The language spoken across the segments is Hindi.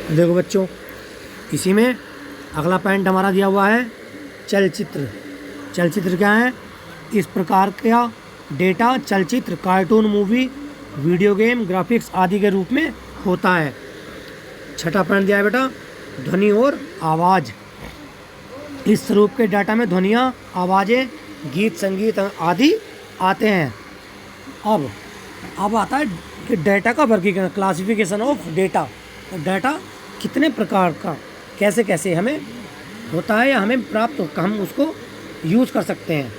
देखो बच्चों, इसी में अगला पॉइंट हमारा दिया हुआ है चलचित्र। चलचित्र क्या है? इस प्रकार का डेटा चलचित्र, cartoon, movie, video game, graphics आदि के रूप में होता है। छठा पॉइंट दिया है बेटा ध्वनि और आवाज़। इस स्वरूप के डाटा में ध्वनियाँ, आवाज़ें, गीत, संगीत आदि आते हैं। अब आता है कि डेटा का वर्गीकरण, क्लासिफिकेशन ऑफ डेटा। डाटा कितने प्रकार का कैसे कैसे हमें होता है या हमें प्राप्त हो, हम उसको यूज़ कर सकते हैं।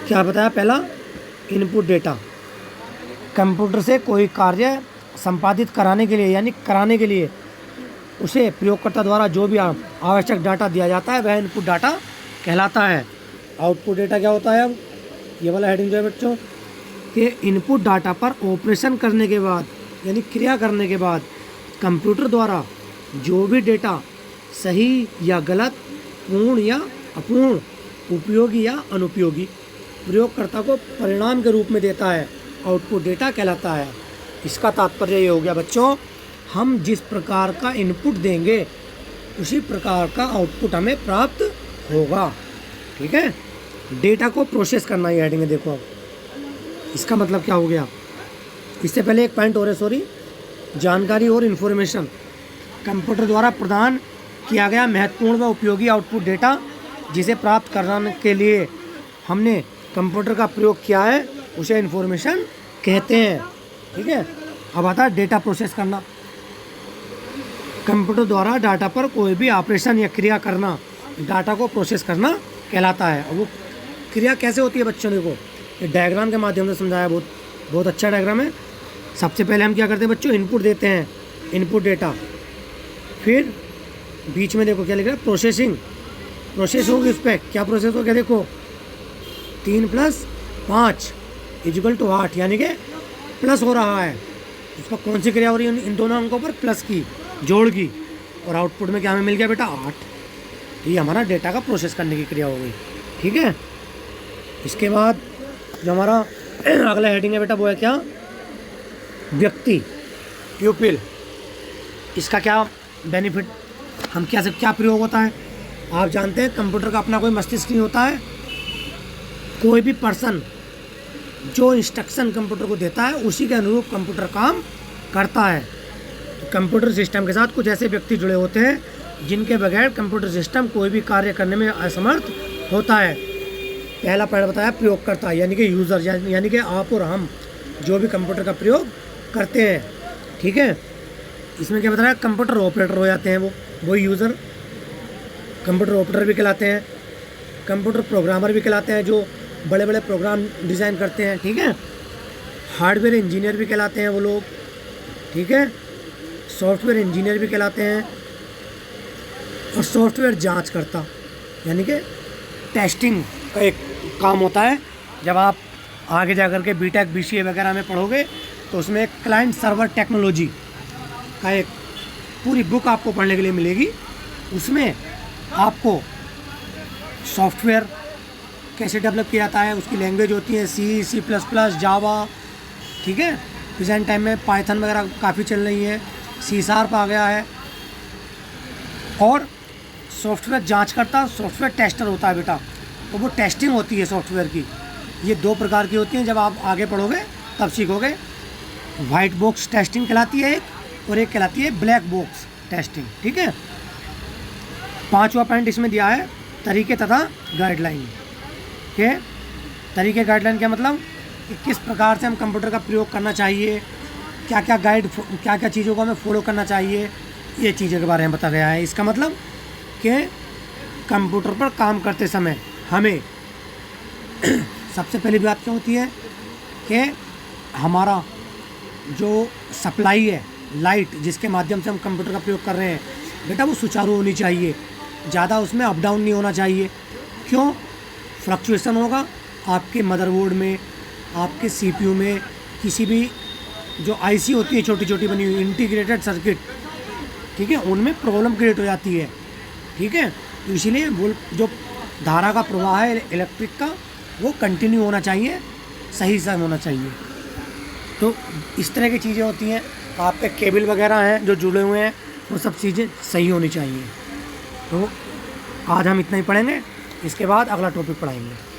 क्या बताया? पहला इनपुट डेटा, कंप्यूटर से कोई कार्य संपादित कराने के लिए यानी कराने के लिए उसे प्रयोगकर्ता द्वारा जो भी आवश्यक डाटा दिया जाता है वह इनपुट डाटा कहलाता है। आउटपुट डेटा क्या होता है? अब ये वाला हेडिंग जो है बच्चों कि इनपुट डाटा पर ऑपरेशन करने के बाद यानी क्रिया करने के बाद कंप्यूटर द्वारा जो भी डेटा सही या गलत, पूर्ण या अपूर्ण, उपयोगी या अनुपयोगी प्रयोगकर्ता को परिणाम के रूप में देता है, आउटपुट डेटा कहलाता है। इसका तात्पर्य ये हो गया बच्चों, हम जिस प्रकार का इनपुट देंगे उसी प्रकार का आउटपुट हमें प्राप्त होगा। ठीक है। डेटा को प्रोसेस करना ही हेडिंग है। देखो अब इसका मतलब क्या हो गया? इससे पहले एक पॉइंट और है, जानकारी और इन्फॉर्मेशन। कंप्यूटर द्वारा प्रदान किया गया महत्वपूर्ण व उपयोगी आउटपुट डेटा जिसे प्राप्त करने के लिए हमने कंप्यूटर का प्रयोग किया है उसे इन्फॉर्मेशन कहते हैं। ठीक है। अब आता है डेटा प्रोसेस करना। कंप्यूटर द्वारा डाटा पर कोई भी ऑपरेशन या क्रिया करना डाटा को प्रोसेस करना कहलाता है। अब वो क्रिया कैसे होती है बच्चों? देखो ये डायग्राम के माध्यम से समझाया, बहुत अच्छा डायग्राम है। सबसे पहले हम क्या करते हैं बच्चों? इनपुट देते हैं, इनपुट डेटा। फिर बीच में देखो क्या लिख रहा है? प्रोसेसिंग। प्रोसेस होगी उस पर क्या प्रोसेस हो गया? देखो 3 + 5 = 8 यानी कि प्लस हो रहा है। उसका कौन सी क्रिया हो रही है? इन दोनों अंकों पर प्लस की, जोड़ की। और आउटपुट में क्या हमें मिल गया बेटा? 8। ये हमारा डेटा का प्रोसेस करने की क्रिया हो गई। ठीक है। इसके बाद जो हमारा अगला हेडिंग है बेटा वो है क्या? व्यक्ति, प्यूपिल। इसका क्या बेनिफिट, हम क्या प्रयोग होता है? आप जानते हैं कंप्यूटर का अपना कोई मस्तिष्क नहीं होता है। कोई भी पर्सन जो इंस्ट्रक्शन कंप्यूटर को देता है उसी के अनुरूप कंप्यूटर काम करता है। तो कंप्यूटर सिस्टम के साथ कुछ ऐसे व्यक्ति जुड़े होते हैं जिनके बगैर कंप्यूटर सिस्टम कोई भी कार्य करने में असमर्थ होता है। पहला पॉइंट बताया प्रयोगकर्ता यानी कि यूज़र, यानी कि आप और हम जो भी कंप्यूटर का प्रयोग करते हैं। ठीक है। इसमें क्या बताया? कंप्यूटर ऑपरेटर हो जाते हैं वो यूज़र, कंप्यूटर ऑपरेटर भी कहलाते हैं। कंप्यूटर प्रोग्रामर भी कहलाते हैं जो बड़े बड़े प्रोग्राम डिज़ाइन करते हैं। ठीक है। हार्डवेयर इंजीनियर भी कहलाते हैं वो लोग। ठीक है। सॉफ्टवेयर इंजीनियर भी कहलाते हैं। और सॉफ्टवेयर जांचकर्ता यानी कि टेस्टिंग का एक काम होता है। जब आप आगे जा कर के बीटेक, बीसीए वगैरह में पढ़ोगे तो उसमें एक क्लाइंट सर्वर टेक्नोलॉजी का एक पूरी बुक आपको पढ़ने के लिए मिलेगी। उसमें आपको सॉफ्टवेयर कैसे डेवलप किया जाता है, उसकी लैंग्वेज होती है C++, जावा। ठीक है। प्रेजेंट टाइम में पाइथन वगैरह काफ़ी चल रही है, C# आ गया है। और सॉफ्टवेयर जांचकर्ता, सॉफ्टवेयर टेस्टर होता है बेटा। तो वो टेस्टिंग होती है सॉफ्टवेयर की। ये 2 प्रकार की होती हैं, जब आप आगे पढ़ोगे तब सीखोगे। वाइट बॉक्स टेस्टिंग कहलाती है एक, और एक कहलाती है ब्लैक बॉक्स टेस्टिंग। ठीक है। 5वां पॉइंट इसमें दिया है तरीके तथा गाइडलाइन के। तरीके गाइडलाइन क्या मतलब कि किस प्रकार से हम कंप्यूटर का प्रयोग करना चाहिए, क्या क्या चीज़ों को हमें फॉलो करना चाहिए, ये चीज़ों के बारे में बताया गया है। इसका मतलब कि कंप्यूटर पर काम करते समय हमें सबसे पहली बात क्या होती है कि हमारा जो सप्लाई है, लाइट जिसके माध्यम से हम कंप्यूटर का प्रयोग कर रहे हैं बेटा, वो सुचारू होनी चाहिए। ज़्यादा उसमें अप डाउन नहीं होना चाहिए। क्यों? फ्लक्चुएशन होगा आपके मदरबोर्ड में, आपके सीपीयू में, किसी भी जो आईसी होती है छोटी छोटी बनी हुई इंटीग्रेटेड सर्किट, ठीक है, उनमें प्रॉब्लम क्रिएट हो जाती है। ठीक है। तो इसीलिए वो जो धारा का प्रवाह है इलेक्ट्रिक का वो कंटिन्यू होना चाहिए, सही से होना चाहिए। तो इस तरह की चीज़ें होती हैं। आपके केबल वगैरह हैं जो जुड़े हुए हैं वो सब चीज़ें सही होनी चाहिए। तो आज हम इतना ही पढ़ेंगे, इसके बाद अगला टॉपिक पढ़ाएंगे।